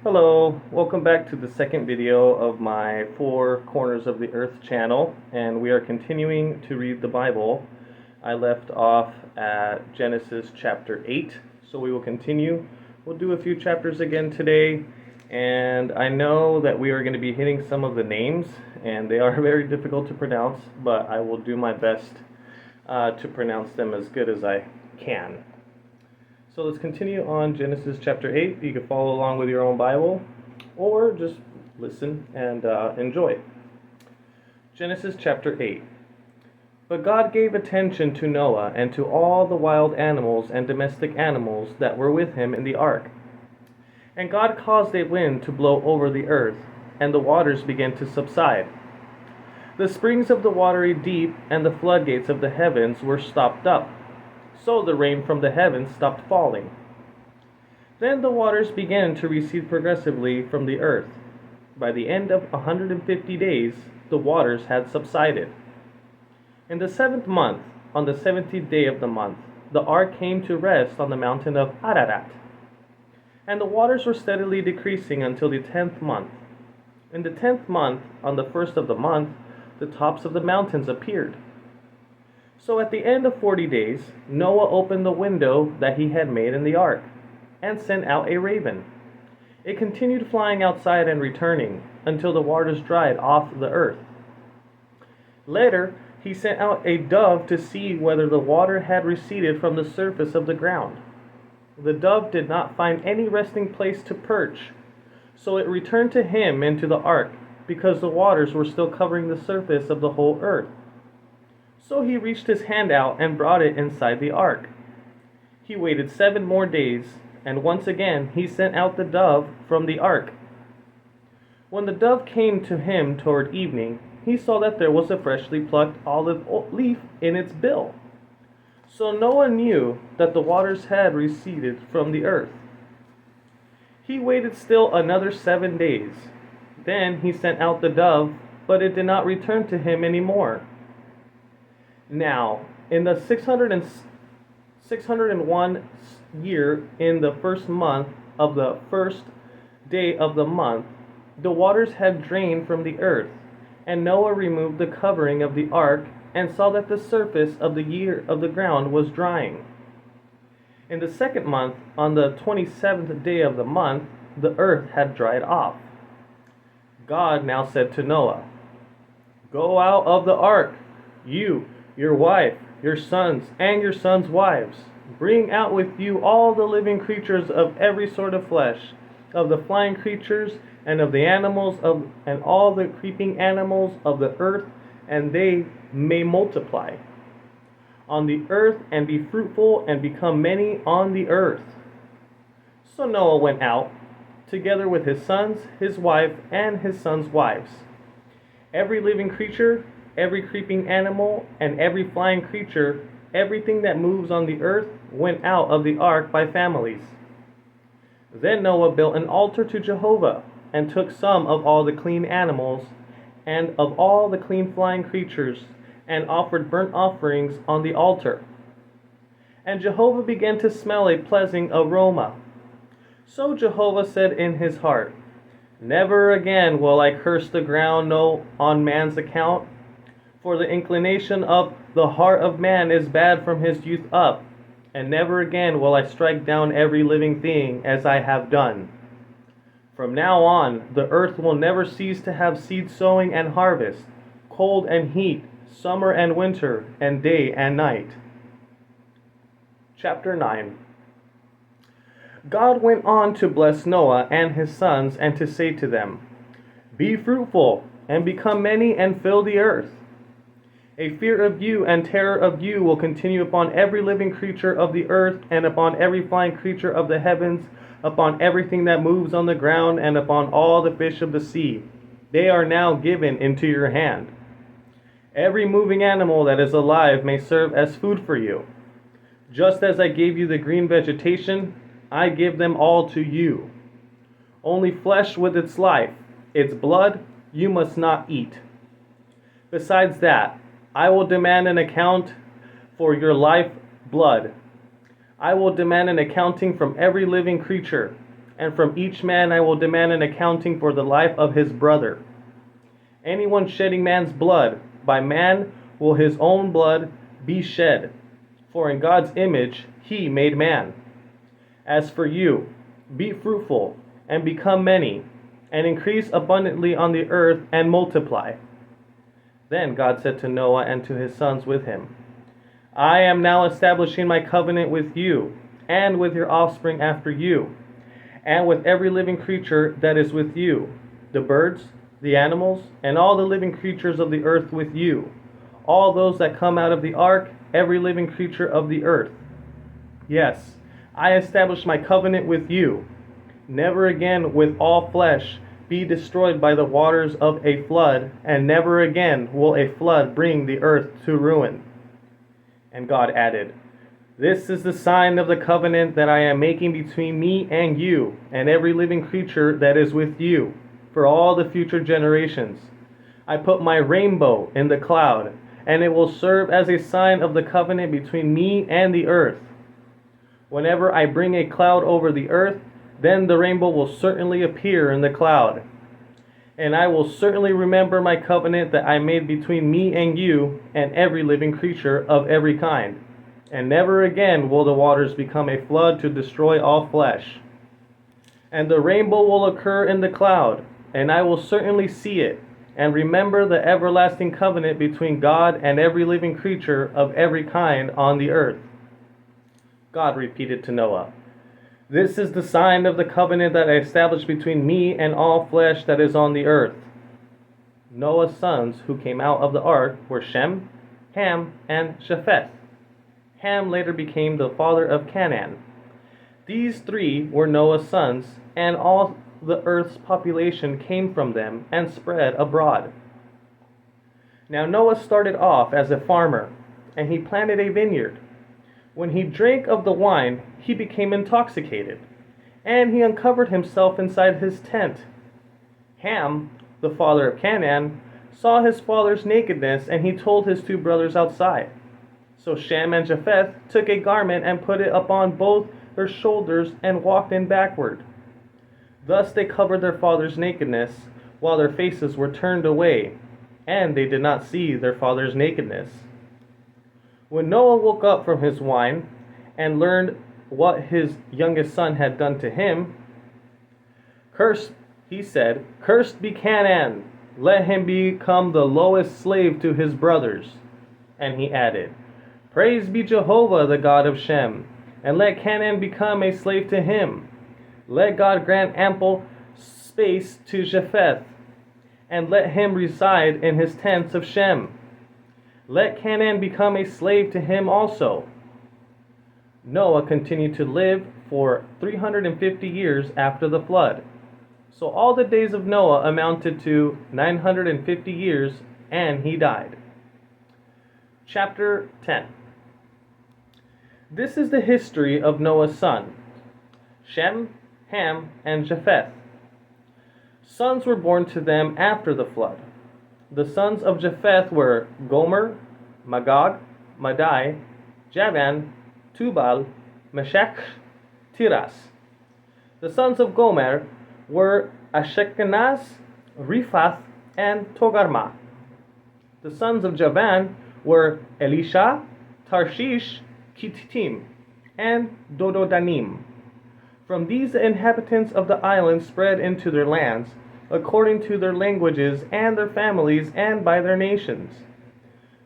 Hello, welcome back to the second video of my Four Corners of the Earth channel, and we are continuing to read the Bible. I left off at Genesis chapter 8, so we will continue. We'll do a few chapters again today, and I know that we are going to be hitting some of the names, and they are very difficult to pronounce, but I will do my best to pronounce them as good as I can. So let's continue on Genesis chapter 8. You can follow along with your own Bible or just listen and enjoy. Genesis chapter 8. But God gave attention to Noah and to all the wild animals and domestic animals that were with him in the ark. And God caused a wind to blow over the earth, and the waters began to subside. The springs of the watery deep and the floodgates of the heavens were stopped up. So the rain from the heavens stopped falling. Then the waters began to recede progressively from the earth. By the end of 150 days, the waters had subsided. In the 7th month, on the 17th day of the month, the ark came to rest on the mountain of Ararat. And the waters were steadily decreasing until the 10th month. In the 10th month, on the 1st of the month, the tops of the mountains appeared. So at the end of 40 days, Noah opened the window that he had made in the ark, and sent out a raven. It continued flying outside and returning, until the waters dried off the earth. Later, he sent out a dove to see whether the water had receded from the surface of the ground. The dove did not find any resting place to perch, so it returned to him into the ark, because the waters were still covering the surface of the whole earth. So he reached his hand out and brought it inside the ark. He waited 7 more days, and once again he sent out the dove from the ark. When the dove came to him toward evening, he saw that there was a freshly plucked olive leaf in its bill. So Noah knew that the waters had receded from the earth. He waited still another 7 days. Then he sent out the dove, but it did not return to him any more. Now, in the 601 year, in the 1st month of the 1st day of the month, the waters had drained from the earth, and Noah removed the covering of the ark, and saw that the surface of the ground was drying. In the 2nd month, on the 27th day of the month, the earth had dried off. God now said to Noah, "Go out of the ark, you, your wife, your sons, and your sons' wives. Bring out with you all the living creatures of every sort of flesh, of the flying creatures, and of the animals, and all the creeping animals of the earth, and they may multiply on the earth, and be fruitful, and become many on the earth." So Noah went out, together with his sons, his wife, and his sons' wives. Every living creature, every creeping animal, and every flying creature, everything that moves on the earth, went out of the ark by families. Then Noah built an altar to Jehovah, and took some of all the clean animals, and of all the clean flying creatures, and offered burnt offerings on the altar. And Jehovah began to smell a pleasing aroma. So Jehovah said in his heart, "Never again will I curse the ground on man's account. For the inclination of the heart of man is bad from his youth up, and never again will I strike down every living thing as I have done. From now on, the earth will never cease to have seed sowing and harvest, cold and heat, summer and winter, and day and night." Chapter 9. God went on to bless Noah and his sons, and to say to them, "Be fruitful, and become many, and fill the earth. A fear of you and terror of you will continue upon every living creature of the earth, and upon every flying creature of the heavens, upon everything that moves on the ground, and upon all the fish of the sea. They are now given into your hand. Every moving animal that is alive may serve as food for you. Just as I gave you the green vegetation, I give them all to you. Only flesh with its life, its blood, you must not eat. Besides that, I will demand an account for your life blood. I will demand an accounting from every living creature. and from each man I will demand an accounting for the life of his brother. Anyone shedding man's blood, by man will his own blood be shed, for in God's image he made man. As for you, be fruitful, and become many, and increase abundantly on the earth, and multiply. Then God said to Noah and to his sons with him, I am now establishing my covenant with you, and with your offspring after you, and with every living creature that is with you, the birds, the animals, and all the living creatures of the earth with you, all those that come out of the ark, every living creature of the earth. Yes, I establish my covenant with you. Never again will all flesh be destroyed by the waters of a flood, and never again will a flood bring the earth to ruin. And God added, This is the sign of the covenant that I am making between me and you, and every living creature that is with you, for all the future generations. I put my rainbow in the cloud, and it will serve as a sign of the covenant between me and the earth. Whenever I bring a cloud over the earth, then the rainbow will certainly appear in the cloud. And I will certainly remember my covenant that I made between me and you and every living creature of every kind. And never again will the waters become a flood to destroy all flesh. And the rainbow will occur in the cloud, and I will certainly see it, and remember the everlasting covenant between God and every living creature of every kind on the earth. God repeated to Noah, This is the sign of the covenant that I established between me and all flesh that is on the earth. Noah's sons who came out of the ark were Shem, Ham, and Japheth. Ham later became the father of Canaan. These three were Noah's sons, and all the earth's population came from them and spread abroad. Now Noah started off as a farmer, and he planted a vineyard. When he drank of the wine, he became intoxicated, and he uncovered himself inside his tent. Ham, the father of Canaan, saw his father's nakedness, and he told his two brothers outside. So Shem and Japheth took a garment and put it upon both their shoulders and walked in backward. Thus they covered their father's nakedness, while their faces were turned away, and they did not see their father's nakedness. When Noah woke up from his wine and learned what his youngest son had done to him, he said, Cursed be Canaan, let him become the lowest slave to his brothers. And he added, Praise be Jehovah, the God of Shem, and let Canaan become a slave to him. Let God grant ample space to Japheth, and let him reside in his tents of Shem. Let Canaan become a slave to him also. Noah continued to live for 350 years after the flood. So all the days of Noah amounted to 950 years, and he died. Chapter 10. This is the history of Noah's sons, Shem, Ham, and Japheth. Sons were born to them after the flood. The sons of Japheth were Gomer, Magog, Madai, Javan, Tubal, Meshech, Tiras. The sons of Gomer were Ashkenaz, Riphath, and Togarmah. The sons of Javan were Elisha, Tarshish, Kittim, and Dododanim. From these the inhabitants of the islands spread into their lands, according to their languages and their families and by their nations.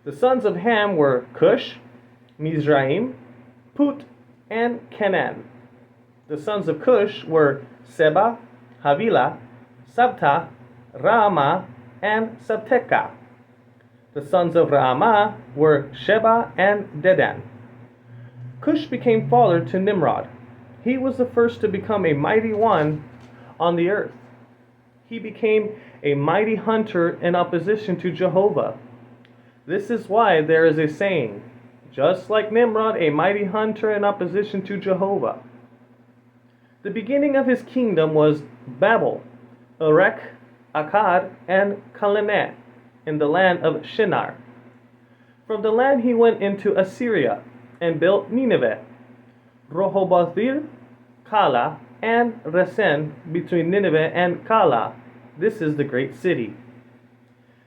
The sons of Ham were Cush, Mizraim, Put, and Canaan. The sons of Cush were Seba, Havilah, Sabta, Raamah, and Sabteka. The sons of Raamah were Sheba and Dedan. Cush became father to Nimrod. He was the first to become a mighty one on the earth. He became a mighty hunter in opposition to Jehovah. This is why there is a saying, just like Nimrod, a mighty hunter in opposition to Jehovah. The beginning of his kingdom was Babel, Erech, Akkad, and Calneh in the land of Shinar. From the land he went into Assyria and built Nineveh, Rehoboth-ir, Calah, and Resen, between Nineveh and Calah. This is the great city.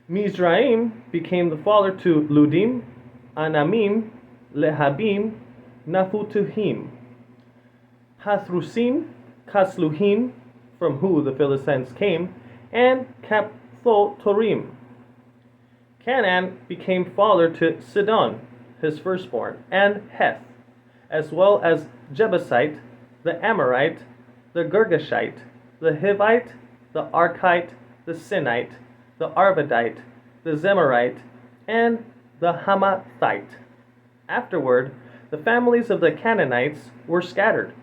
Mizraim became the father to Ludim, Anamim, Lehabim, Naphutuhim, Pathrusim, Kasluhim, from who the Philistines came, and Capthotorim. Canaan became father to Sidon, his firstborn, and Heth, as well as Jebusite, the Amorite, the Girgashite, the Hivite, the Archite, the Sinite, the Arvadite, the Zemarite, and the Hamathite. Afterward, the families of the Canaanites were scattered.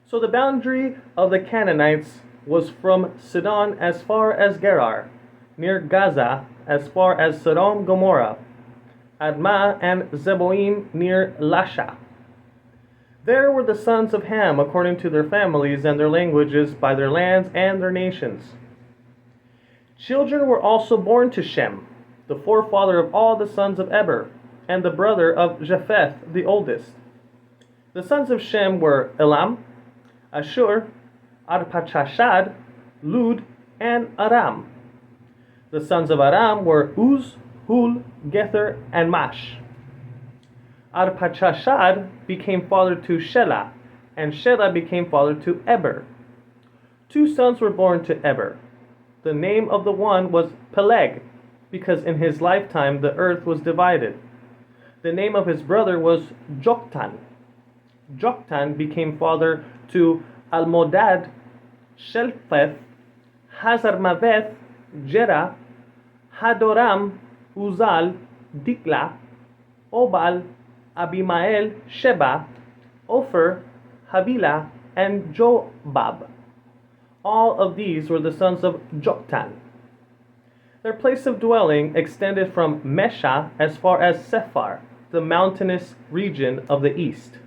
So the boundary of the Canaanites was from Sidon as far as Gerar, near Gaza as far as Sodom Gomorrah, Admah and Zeboim near Lasha. There were the sons of Ham according to their families and their languages by their lands and their nations. Children were also born to Shem, the forefather of all the sons of Eber, and the brother of Japheth the oldest. The sons of Shem were Elam, Ashur, Arpachshad, Lud, and Aram. The sons of Aram were Uz, Hul, Gether, and Mash. Arpachshad became father to Shelah, and Shelah became father to Eber. Two sons were born to Eber. The name of the one was Peleg, because in his lifetime the earth was divided. The name of his brother was Joktan. Joktan became father to Almodad, Shelpheth, Hazarmaveth, Jerah, Hadoram, Uzal, Dikla, Obal, Abimael, Sheba, Ophir, Havilah, and Jobab. All of these were the sons of Joktan. Their place of dwelling extended from Mesha as far as Sephar, the mountainous region of the east.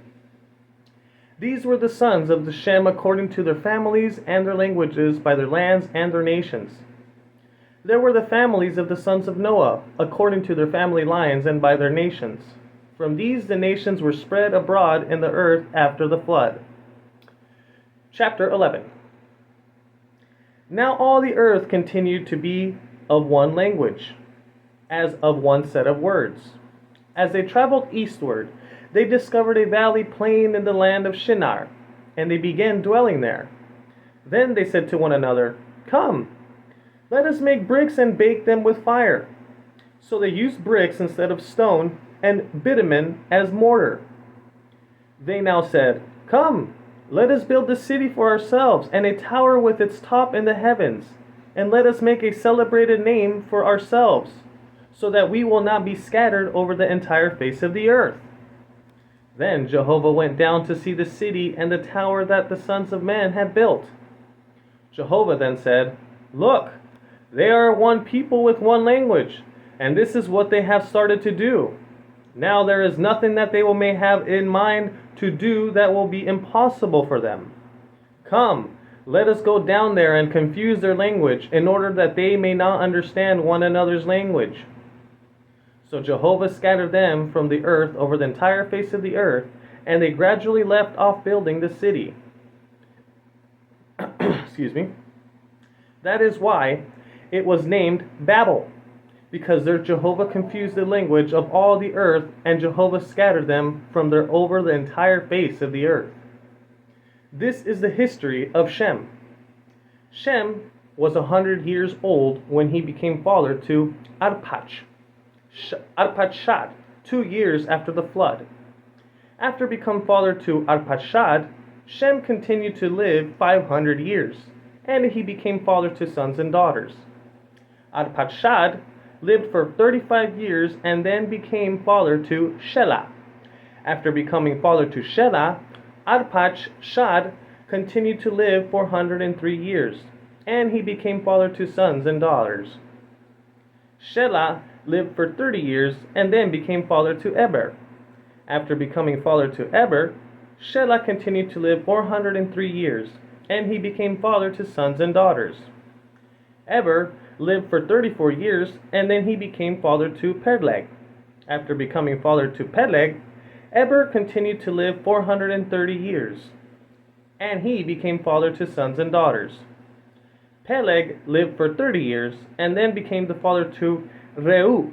These were the sons of the Shem according to their families and their languages by their lands and their nations. There were the families of the sons of Noah according to their family lines and by their nations. From these the nations were spread abroad in the earth after the flood. Chapter 11. Now all the earth continued to be of one language, as of one set of words. As they traveled eastward, they discovered a valley plain in the land of Shinar, and they began dwelling there. Then they said to one another, "Come, let us make bricks and bake them with fire." So they used bricks instead of stone, and bitumen as mortar. They now said, "Come, let us build a city for ourselves, and a tower with its top in the heavens, and let us make a celebrated name for ourselves, so that we will not be scattered over the entire face of the earth." Then Jehovah went down to see the city and the tower that the sons of men had built. Jehovah then said, "Look, they are one people with one language, and this is what they have started to do. Now there is nothing that they may have in mind to do that will be impossible for them. Come, let us go down there and confuse their language, in order that they may not understand one another's language." So Jehovah scattered them from the earth over the entire face of the earth, and they gradually left off building the city. Excuse me. That is why it was named Babel, because there Jehovah confused the language of all the earth, and Jehovah scattered them from there over the entire face of the earth. This is the history of Shem. Shem was 100 years old when he became father to Arpachshad, 2 years after the flood. After becoming father to Arpachshad, Shem continued to live 500 years, and he became father to sons and daughters. Arpachshad lived for 35 years and then became father to Shelah. After becoming father to Shelah, Arpachshad continued to live 403 years, and he became father to sons and daughters. Shelah lived for 30 years and then became father to Eber. After becoming father to Eber, Shelah continued to live 403 years, and he became father to sons and daughters. Eber lived for 34 years, and then he became father to Peleg. After becoming father to Peleg, Eber continued to live 430 years. and he became father to sons and daughters. Peleg lived for 30 years, and then became the father to Reu.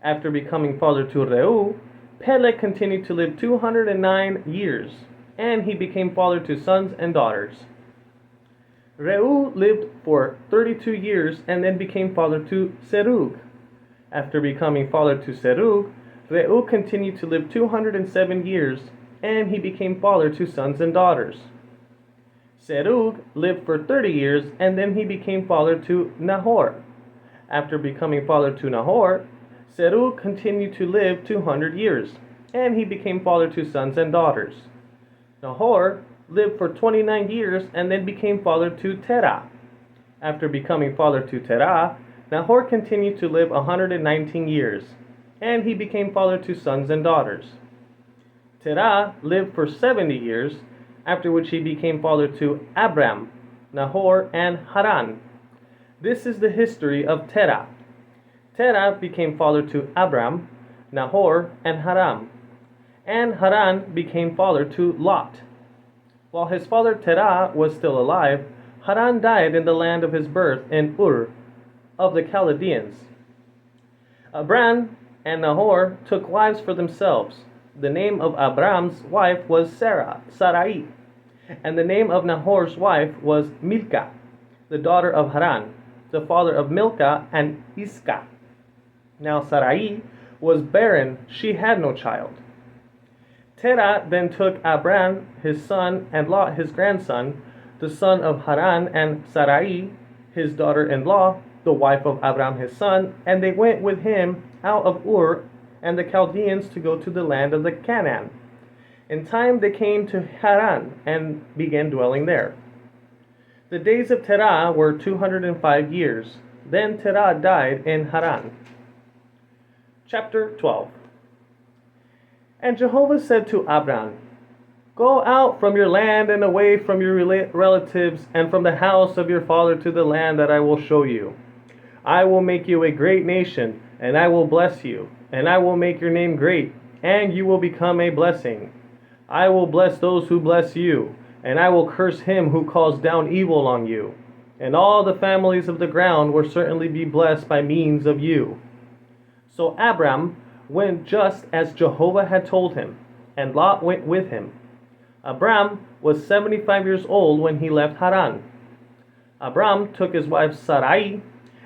After becoming father to Reu, Peleg continued to live 209 years, and he became father to sons and daughters. Reu lived for 32 years, and then became father to Serug. After becoming father to Serug, Reu continued to live 207 years, and he became father to sons and daughters. Serug lived for 30 years, and then he became father to Nahor. After becoming father to Nahor, Serug continued to live 200 years, and he became father to sons and daughters. Nahor lived for 29 years, and then became father to Terah. After becoming father to Terah, Nahor continued to live 119 years, and he became father to sons and daughters. Terah lived for 70 years, after which he became father to Abram, Nahor, and Haran. This is the history of Terah. Terah became father to Abram, Nahor, and Haran. And Haran became father to Lot. While his father Terah was still alive, Haran died in the land of his birth in Ur of the Chaldeans. Abram and Nahor took wives for themselves. The name of Abram's wife was Sarai, and the name of Nahor's wife was Milcah, the daughter of Haran, the father of Milcah and Iscah. Now Sarai was barren, she had no child. Terah then took Abram his son and Lot his grandson, the son of Haran, and Sarai his daughter-in-law, the wife of Abram his son, and they went with him out of Ur and the Chaldeans to go to the land of the Canaan. In time they came to Haran and began dwelling there. The days of Terah were 205 years. Then Terah died in Haran. Chapter 12. And Jehovah said to Abram, "Go out from your land and away from your relatives and from the house of your father to the land that I will show you. I will make you a great nation, and I will bless you, and I will make your name great, and you will become a blessing. I will bless those who bless you, and I will curse him who calls down evil on you. And all the families of the ground will certainly be blessed by means of you." So Abram went just as Jehovah had told him, and Lot went with him. Abram was 75 years old when he left Haran. Abram took his wife Sarai,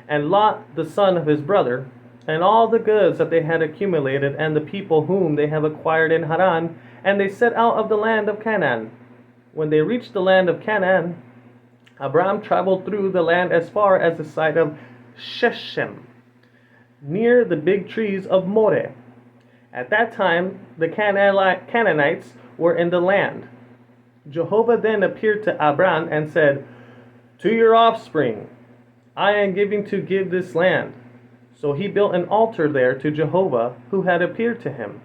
and Lot the son of his brother, and all the goods that they had accumulated, and the people whom they have acquired in Haran, and they set out of the land of Canaan. When they reached the land of Canaan, Abram traveled through the land as far as the site of Shechem, near the big trees of Moreh. At that time, the Canaanites were in the land. Jehovah then appeared to Abram and said, "To your offspring I am giving to give this land." So he built an altar there to Jehovah, who had appeared to him.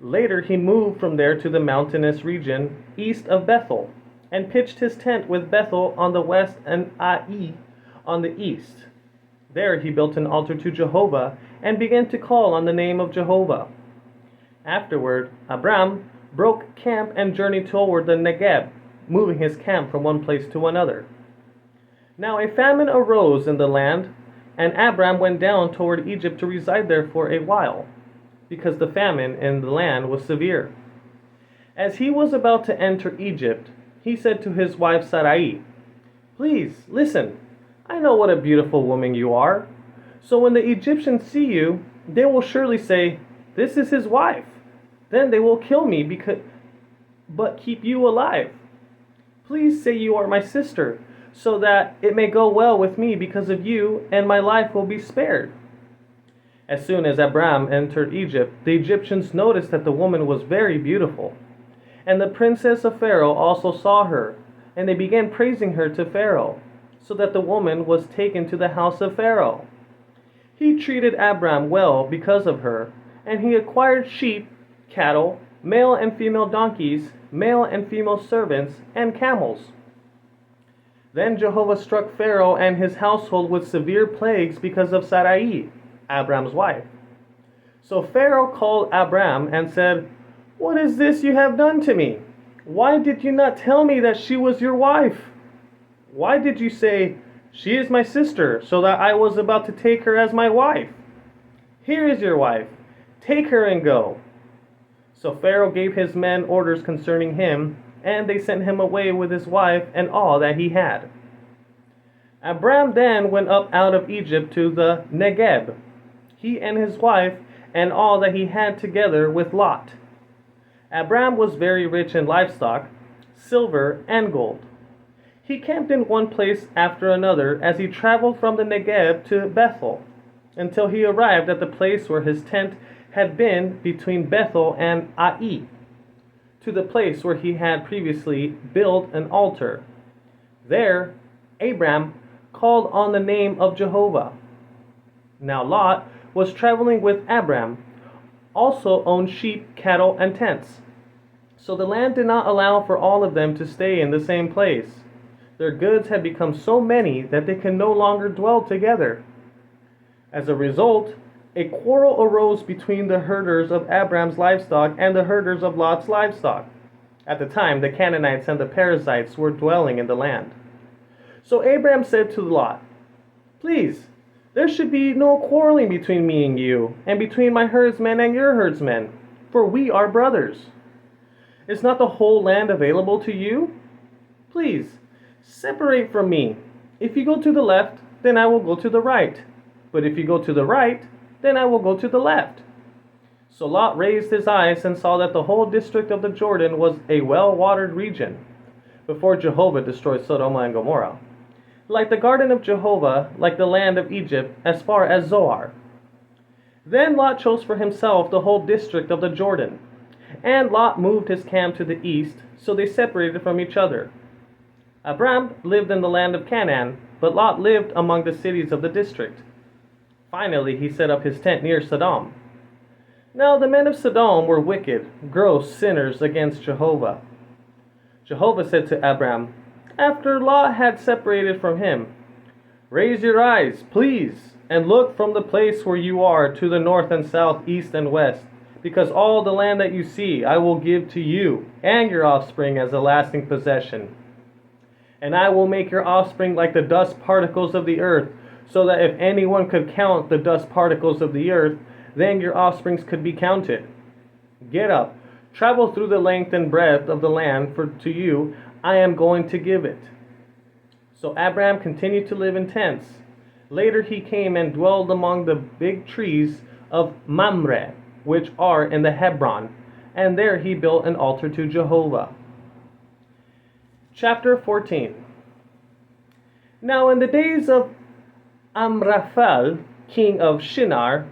Later he moved from there to the mountainous region east of Bethel, and pitched his tent with Bethel on the west and Ai on the east. There he built an altar to Jehovah, and began to call on the name of Jehovah. Afterward, Abram broke camp and journeyed toward the Negeb, moving his camp from one place to another. Now a famine arose in the land, and Abram went down toward Egypt to reside there for a while, because the famine in the land was severe. As he was about to enter Egypt, he said to his wife Sarai, "Please, listen, I know what a beautiful woman you are. So when the Egyptians see you, they will surely say, 'This is his wife.' Then they will kill me but keep you alive. Please say you are my sister, so that it may go well with me because of you, and my life will be spared." As soon as Abram entered Egypt, the Egyptians noticed that the woman was very beautiful. And the princess of Pharaoh also saw her, and they began praising her to Pharaoh, so that the woman was taken to the house of Pharaoh. He treated Abram well because of her, and he acquired sheep, cattle, male and female donkeys, male and female servants, and camels. Then Jehovah struck Pharaoh and his household with severe plagues because of Sarai, Abram's wife. So Pharaoh called Abram and said, "What is this you have done to me? Why did you not tell me that she was your wife? Why did you say, 'She is my sister,' so that I was about to take her as my wife? Here is your wife. Take her and go." So Pharaoh gave his men orders concerning him, and they sent him away with his wife and all that he had. Abram then went up out of Egypt to the Negeb, he and his wife, and all that he had, together with Lot. Abram was very rich in livestock, silver, and gold. He camped in one place after another as he traveled from the Negeb to Bethel, until he arrived at the place where his tent had been between Bethel and Ai, to the place where he had previously built an altar. There Abram called on the name of Jehovah. Now Lot was traveling with Abram, also owned sheep, cattle, and tents. So the land did not allow for all of them to stay in the same place. Their goods had become so many that they could no longer dwell together. As a result, a quarrel arose between the herders of Abram's livestock and the herders of Lot's livestock. At the time, the Canaanites and the Perizzites were dwelling in the land. So Abram said to Lot, "Please, there should be no quarreling between me and you, and between my herdsmen and your herdsmen, for we are brothers. Is not the whole land available to you? Please, separate from me. If you go to the left, then I will go to the right. But if you go to the right, then I will go to the left." So Lot raised his eyes and saw that the whole district of the Jordan was a well-watered region, before Jehovah destroyed Sodom and Gomorrah, like the garden of Jehovah, like the land of Egypt, as far as Zoar. Then Lot chose for himself the whole district of the Jordan, and Lot moved his camp to the east, so they separated from each other. Abram lived in the land of Canaan, but Lot lived among the cities of the district. Finally, he set up his tent near Sodom. Now the men of Sodom were wicked, gross sinners against Jehovah. Jehovah said to Abram, after Lot had separated from him, "Raise your eyes, please, and look from the place where you are to the north and south, east and west, because all the land that you see I will give to you and your offspring as a lasting possession. And I will make your offspring like the dust particles of the earth, so that if anyone could count the dust particles of the earth, then your offsprings could be counted. Get up, travel through the length and breadth of the land, for to you I am going to give it." So Abram continued to live in tents. Later he came and dwelled among the big trees of Mamre, which are in the Hebron, and there he built an altar to Jehovah. Chapter 14. Now in the days of Amraphel, king of Shinar,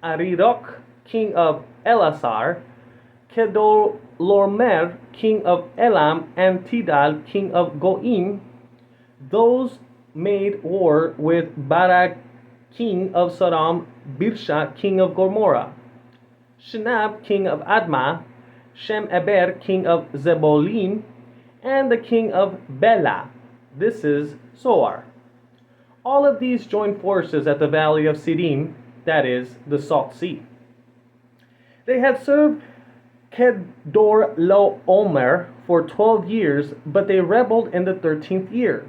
Arirok, king of Elasar, Kedorlaomer, king of Elam, and Tidal, king of Goim, those made war with Barak, king of Sodom, Birsha, king of Gomorrah, Shinab, king of Admah, Shem-eber, king of Zebolim, and the king of Bela. This is Zoar. All of these joined forces at the valley of Siddim, that is, the Salt Sea. They had served Kedorlaomer for 12 years, but they rebelled in the 13th year.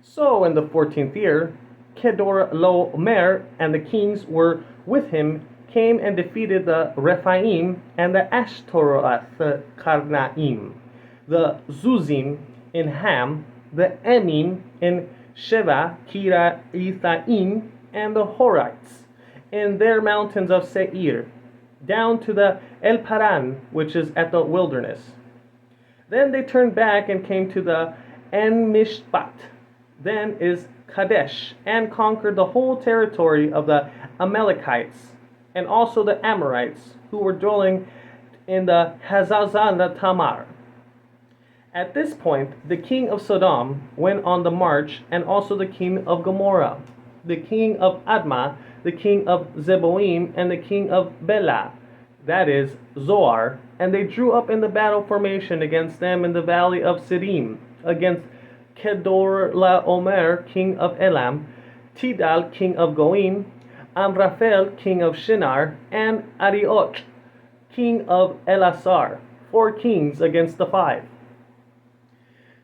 So in the 14th year, Kedorlaomer and the kings were with him came and defeated the Rephaim and the Ashtaroth Karnaim, the Zuzim in Ham, the Emim in Sheva Kiriathaim, and the Horites in their mountains of Seir, down to the El Paran, which is at the wilderness. Then they turned back and came to the En Mishpat, then is Kadesh, and conquered the whole territory of the Amalekites, and also the Amorites, who were dwelling in the Hazazon Tamar. At this point, the king of Sodom went on the march, and also the king of Gomorrah, the king of Admah, the king of Zeboim, and the king of Bela, that is, Zoar, and they drew up in the battle formation against them in the valley of Siddim, against Kedorlaomer, king of Elam, Tidal, king of Goim, Amraphel, king of Shinar, and Arioch, king of Elasar, 4 kings against the 5.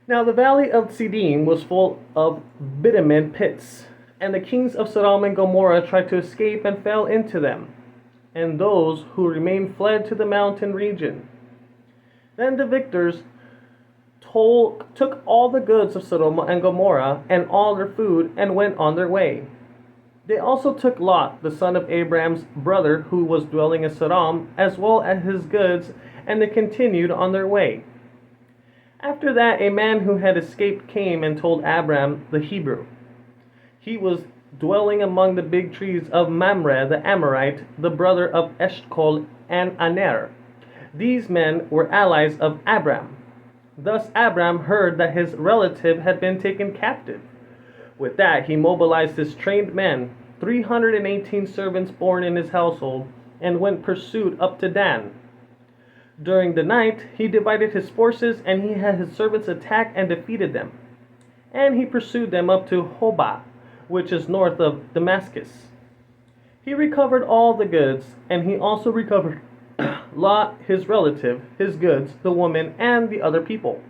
Now the valley of Siddim was full of bitumen pits, and the kings of Sodom and Gomorrah tried to escape and fell into them, and those who remained fled to the mountain region. Then the victors took all the goods of Sodom and Gomorrah and all their food and went on their way. They also took Lot, the son of Abraham's brother, who was dwelling in Sodom, as well as his goods, and they continued on their way. After that, a man who had escaped came and told Abram the Hebrew. He was dwelling among the big trees of Mamre the Amorite, the brother of Eshcol and Aner. These men were allies of Abram. Thus Abram heard that his relative had been taken captive. With that, he mobilized his trained men, 318 servants born in his household, and went pursuit up to Dan. During the night, he divided his forces, and he had his servants attack and defeated them. And he pursued them up to Hobah, which is north of Damascus. He recovered all the goods, and he also recovered Lot, his relative, his goods, the woman, and the other people.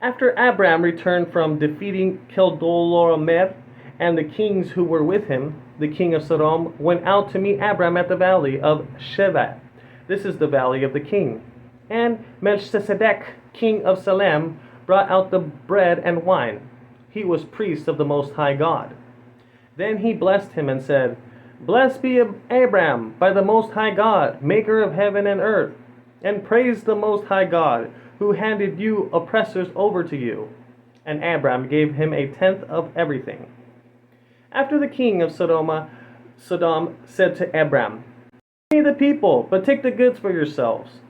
After Abram returned from defeating Kedorlaomer and the kings who were with him, the king of Sodom went out to meet Abram at the valley of Sheva. This is the valley of the king. And Melchizedek, king of Salem, brought out the bread and wine. He was priest of the Most High God. Then he blessed him and said, "Blessed be Abram by the Most High God, maker of heaven and earth, and praise the Most High God, who handed you oppressors over to you." And Abram gave him a tenth of everything. After the king of Sodom said to Abram, "Pay the people, but take the goods for yourselves."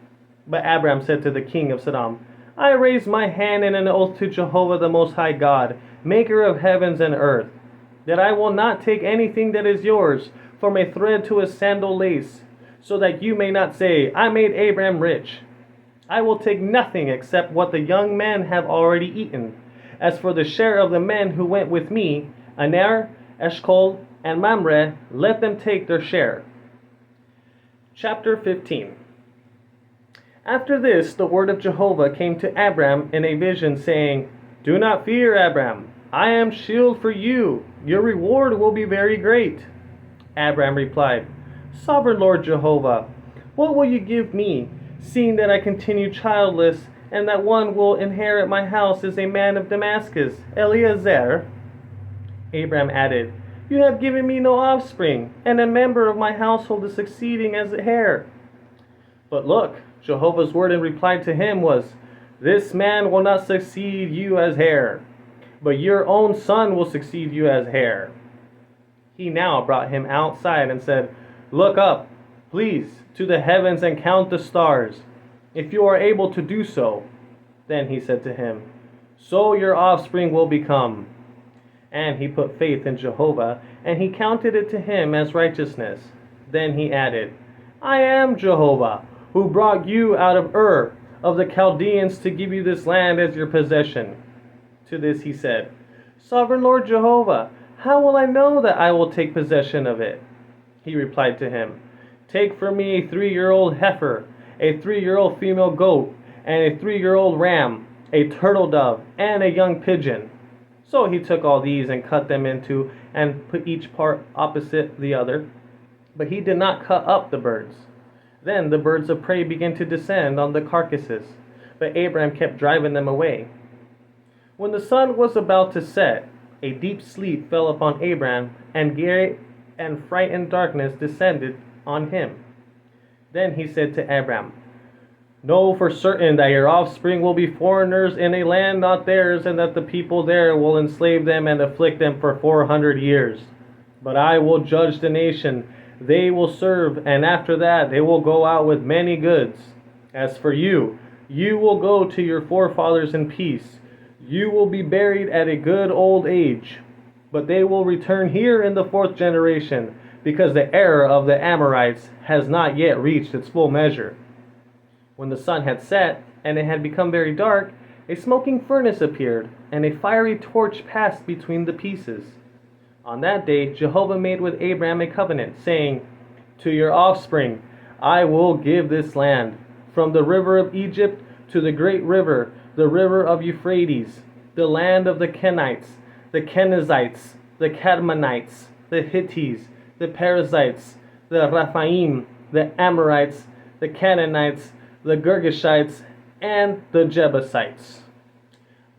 But Abram said to the king of Sodom, "I raise my hand in an oath to Jehovah the Most High God, maker of heavens and earth, that I will not take anything that is yours, from a thread to a sandal lace, so that you may not say, 'I made Abram rich.' I will take nothing except what the young men have already eaten. As for the share of the men who went with me, Aner, Eshcol, and Mamre, let them take their share." Chapter 15. After this, the word of Jehovah came to Abram in a vision, saying, "Do not fear, Abram. I am shield for you. Your reward will be very great." Abram replied, "Sovereign Lord Jehovah, what will you give me, seeing that I continue childless, and that one will inherit my house is a man of Damascus, Eliezer?" Abram added, "You have given me no offspring, and a member of my household is succeeding as a heir." But look, Jehovah's word in reply to him was, "This man will not succeed you as heir, but your own son will succeed you as heir." He now brought him outside and said, "Look up, please, to the heavens and count the stars, if you are able to do so." Then he said to him, "So your offspring will become." And he put faith in Jehovah, and he counted it to him as righteousness. Then he added, "I am Jehovah, who brought you out of Ur of the Chaldeans to give you this land as your possession." To this he said, "Sovereign Lord Jehovah, how will I know that I will take possession of it?" He replied to him, "Take for me a 3-year-old heifer, a 3-year-old female goat, and a 3-year-old ram, a turtle dove, and a young pigeon." So he took all these and cut them into and put each part opposite the other. But he did not cut up the birds. Then the birds of prey began to descend on the carcasses, but Abraham kept driving them away. When the sun was about to set, a deep sleep fell upon Abraham, and great and frightened darkness descended on him. Then he said to Abraham, "Know for certain that your offspring will be foreigners in a land not theirs, and that the people there will enslave them and afflict them for 400 years. But I will judge the nation they will serve, and after that they will go out with many goods. As for you, you will go to your forefathers in peace. You will be buried at a good old age. But they will return here in the 4th generation, because the error of the Amorites has not yet reached its full measure." When the sun had set, and it had become very dark, a smoking furnace appeared, and a fiery torch passed between the pieces. On that day Jehovah made with Abraham a covenant, saying, "To your offspring I will give this land, from the river of Egypt to the great river, the river of Euphrates, the land of the Kenites, the Kenizzites, the Cadmonites, the Hittites, the Perizzites, the Rephaim, the Amorites, the Canaanites, the Girgashites, and the Jebusites.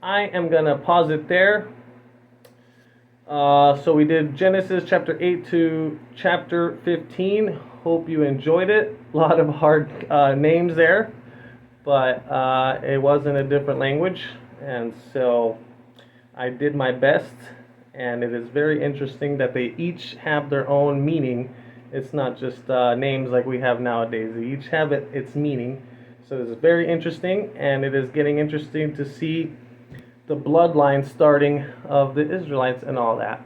I am going to pause it there. So we did Genesis chapter 8 to chapter 15. Hope you enjoyed it. A lot of hard names there, but it was in a different language, and so I did my best. And it is very interesting that they each have their own meaning. It's not just names like we have nowadays. They each have its meaning. So it's very interesting, and it is getting interesting to see the bloodline starting of the Israelites and all that.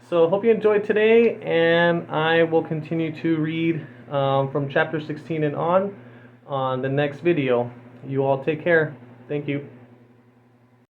So hope you enjoyed today, and I will continue to read from chapter 16 and on the next video. You all take care. Thank you.